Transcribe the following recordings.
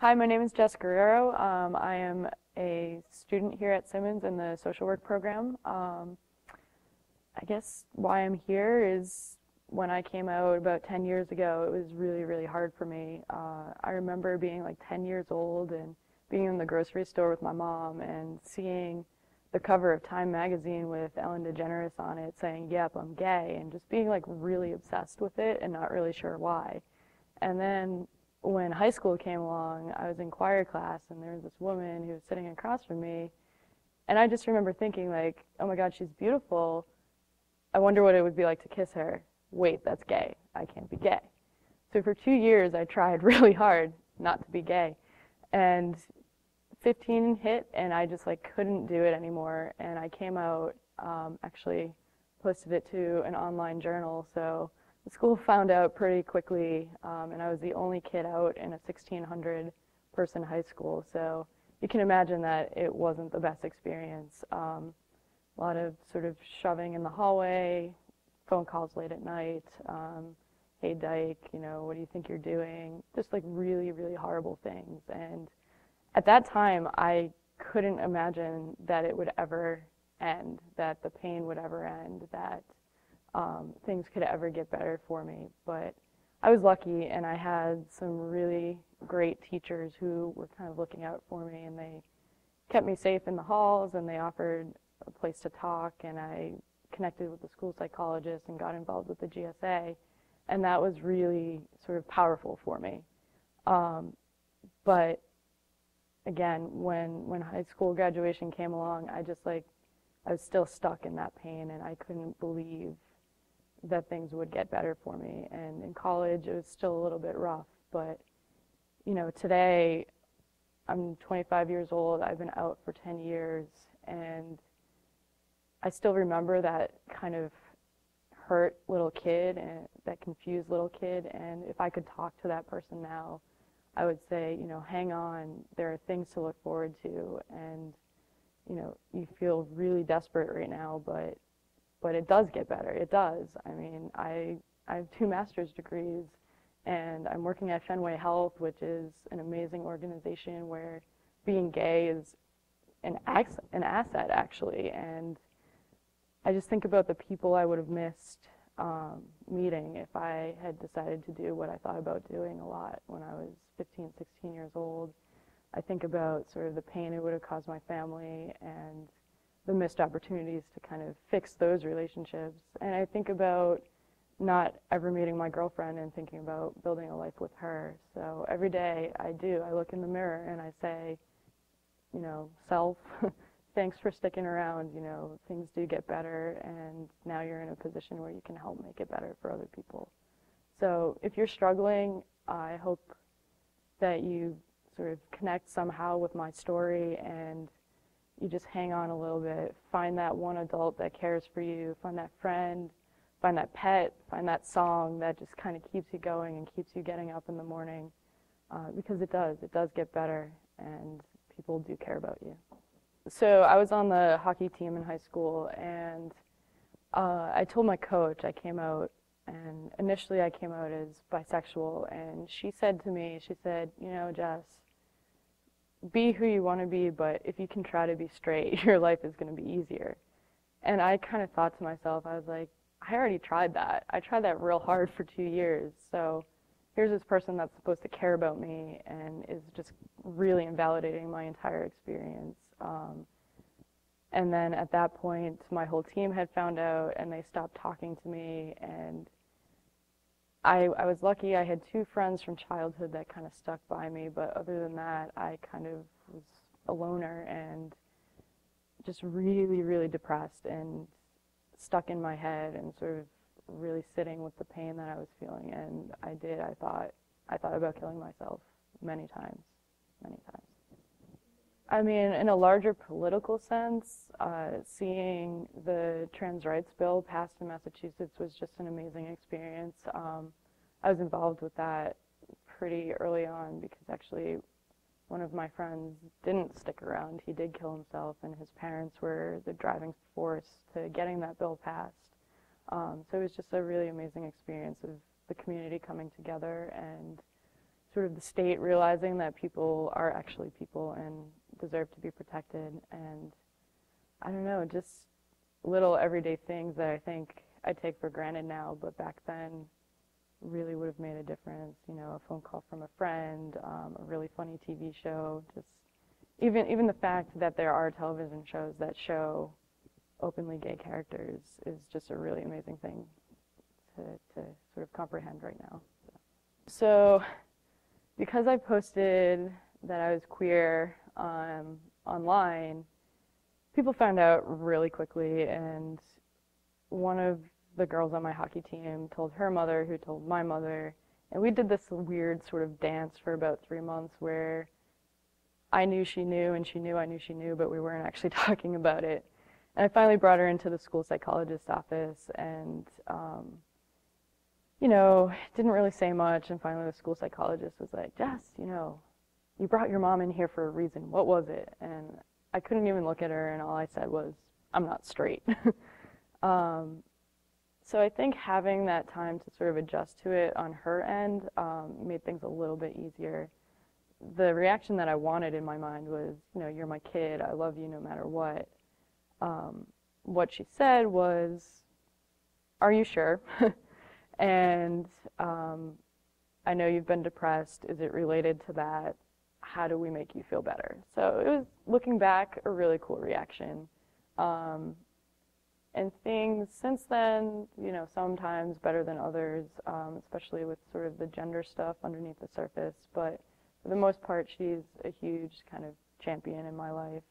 Hi, my name is Jess Guerrero. I am a student here at Simmons in the social work program. I guess why I'm here is when I came out about 10 years ago, it was really, really hard for me. I remember being like 10 years old and being in the grocery store with my mom and seeing the cover of Time magazine with Ellen DeGeneres on it saying, "Yep, I'm gay," and just being like really obsessed with it and not really sure why. And then when high school came along, I was in choir class and there was this woman who was sitting across from me, and I just remember thinking like, "Oh my God, she's beautiful. I wonder what it would be like to kiss her. Wait, that's gay. I can't be gay." So for 2 years, I tried really hard not to be gay. And 15 hit, and I just like couldn't do it anymore. And I came out, actually posted it to an online journal. So the school found out pretty quickly, and I was the only kid out in a 1,600 person high school. So you can imagine that it wasn't the best experience. A lot of sort of shoving in the hallway, phone calls late at night, "Hey Dyke, what do you think you're doing?" Just like really, really horrible things. And at that time, I couldn't imagine that it would ever end, that the pain would ever end, that things could ever get better for me. But I was lucky, and I had some really great teachers who were kind of looking out for me, and they kept me safe in the halls, and they offered a place to talk, and I connected with the school psychologist and got involved with the GSA, and that was really sort of powerful for me. But again, when high school graduation came along, I was still stuck in that pain, and I couldn't believe that things would get better for me. And in college, it was still a little bit rough, but today I'm 25 years old. I've been out for 10 years, and I still remember that kind of hurt little kid and that confused little kid. And if I could talk to that person now, I would say, hang on, there are things to look forward to, and you feel really desperate right now, but it does get better. It does. I mean, I have 2 master's degrees, and I'm working at Fenway Health, which is an amazing organization where being gay is an asset, actually. And I just think about the people I would have missed meeting if I had decided to do what I thought about doing a lot when I was 15, 16 years old. I think about sort of the pain it would have caused my family and the missed opportunities to kind of fix those relationships. And I think about not ever meeting my girlfriend and thinking about building a life with her. So every day I look in the mirror and I say, self, thanks for sticking around. Things do get better, and now you're in a position where you can help make it better for other people. So if you're struggling, I hope that you sort of connect somehow with my story, and you just hang on a little bit. Find that one adult that cares for you. Find that friend. Find that pet. Find that song that just kind of keeps you going and keeps you getting up in the morning, because it does. It does get better, and people do care about you. So I was on the hockey team in high school, and I told my coach I came out, and initially I came out as bisexual, and she said to me, she said, "Jess, be who you want to be, but if you can try to be straight, your life is going to be easier." And I kind of thought to myself, I was like, I already tried that. I tried that real hard for 2 years. So here's this person that's supposed to care about me and is just really invalidating my entire experience. And then at that point, my whole team had found out, and they stopped talking to me. And I was lucky. I had 2 friends from childhood that kind of stuck by me, but other than that, I kind of was a loner and just really, really depressed and stuck in my head and sort of really sitting with the pain that I was feeling. And I thought about killing myself many times, many times. I mean, in a larger political sense, seeing the trans rights bill passed in Massachusetts was just an amazing experience. I was involved with that pretty early on because actually one of my friends didn't stick around. He did kill himself, and his parents were the driving force to getting that bill passed. So it was just a really amazing experience of the community coming together and sort of the state realizing that people are actually people and deserve to be protected. And I don't know, just little everyday things that I think I take for granted now, but back then really would have made a difference. You know, a phone call from a friend, a really funny TV show, just even the fact that there are television shows that show openly gay characters is just a really amazing thing to sort of comprehend right now. So because I posted that I was queer online, people found out really quickly, and one of the girls on my hockey team told her mother, who told my mother, and we did this weird sort of dance for about 3 months where I knew she knew, and she knew I knew she knew, but we weren't actually talking about it. And I finally brought her into the school psychologist's office, and you know, didn't really say much, and finally the school psychologist was like, Jess, you know, you brought your mom in here for a reason. What was it? And I couldn't even look at her, and all I said was, I'm not straight. So I think having that time to sort of adjust to it on her end made things a little bit easier. The reaction that I wanted in my mind was, you know, you're my kid, I love you no matter what. What she said was, are you sure? And I know you've been depressed. Is it related to that? How do we make you feel better? So it was, looking back, a really cool reaction. And things since then, you know, sometimes better than others, especially with sort of the gender stuff underneath the surface. But for the most part, she's a huge kind of champion in my life.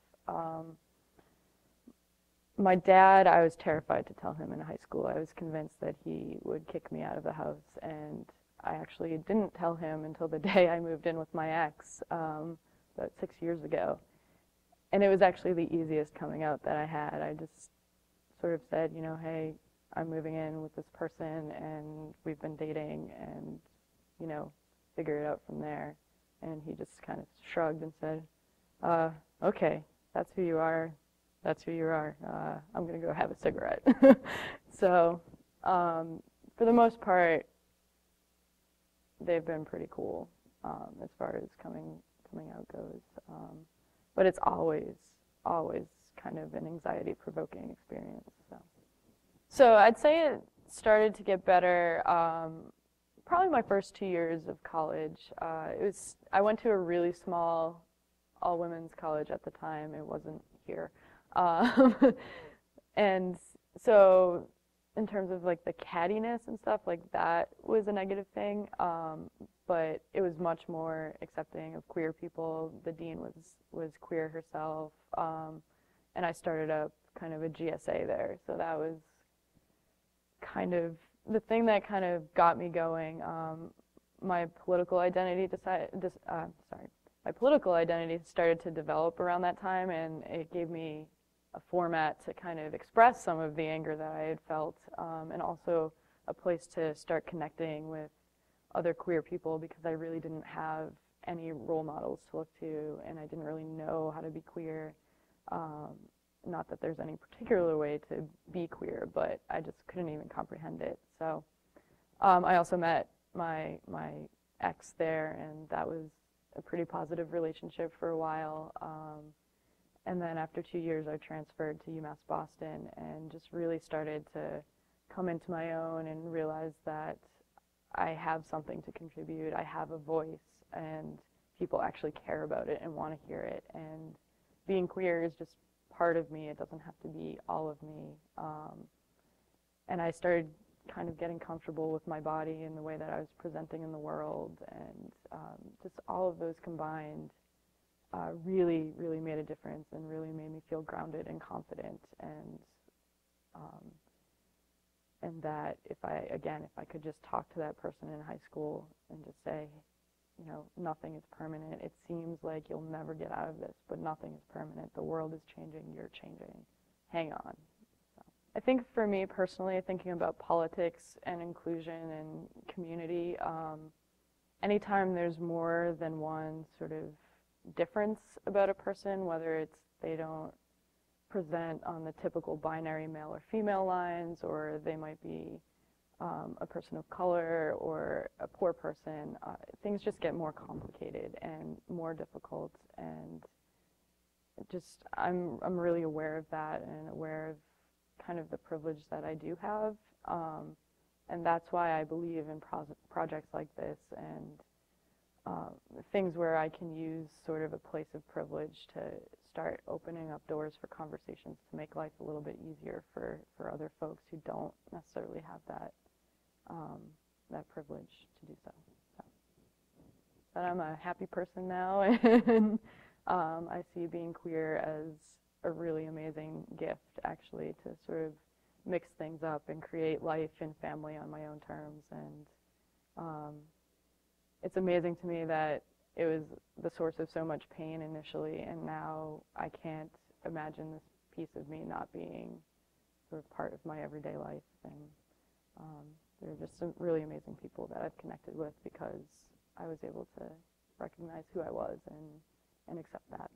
My dad, I was terrified to tell him in high school. I was convinced that he would kick me out of the house, and I actually didn't tell him until the day I moved in with my ex about 6 years ago. And it was actually the easiest coming out that I had. I just sort of said, you know, hey, I'm moving in with this person, and we've been dating, and, you know, figure it out from there. And he just kind of shrugged and said, okay, that's who you are. That's who you are. I'm going to go have a cigarette. So for the most part, they've been pretty cool as far as coming out goes. But it's always kind of an anxiety-provoking experience. So I'd say it started to get better probably my first 2 years of college. I went to a really small all-women's college at the time. It wasn't here. And so in terms of like the cattiness and stuff, like that was a negative thing, but it was much more accepting of queer people. The dean was queer herself, and I started up kind of a GSA there, so that was kind of the thing that kind of got me going. My political identity my political identity started to develop around that time, and it gave me a format to kind of express some of the anger that I had felt, and also a place to start connecting with other queer people, because I really didn't have any role models to look to, and I didn't really know how to be queer. Not that there's any particular way to be queer, but I just couldn't even comprehend it. So I also met my ex there, and that was a pretty positive relationship for a while. And then after 2 years, I transferred to UMass Boston and just really started to come into my own and realize that I have something to contribute. I have a voice, and people actually care about it and want to hear it. And being queer is just part of me. It doesn't have to be all of me. And I started kind of getting comfortable with my body and the way that I was presenting in the world, and just all of those combined really, really made a difference and really made me feel grounded and confident, and that if I could just talk to that person in high school and just say, you know, nothing is permanent. It seems like you'll never get out of this, but nothing is permanent. The world is changing. You're changing. Hang on. So I think for me personally, thinking about politics and inclusion and community, anytime there's more than one sort of difference about a person, whether it's they don't present on the typical binary male or female lines, or they might be a person of color or a poor person, things just get more complicated and more difficult. And just I'm really aware of that and aware of kind of the privilege that I do have. And that's why I believe in projects like this and things where I can use sort of a place of privilege to start opening up doors for conversations to make life a little bit easier for other folks who don't necessarily have that privilege to do so. But I'm a happy person now, and I see being queer as a really amazing gift, actually, to sort of mix things up and create life and family on my own terms. And it's amazing to me that it was the source of so much pain initially, and now I can't imagine this piece of me not being sort of part of my everyday life. And there are just some really amazing people that I've connected with because I was able to recognize who I was and accept that.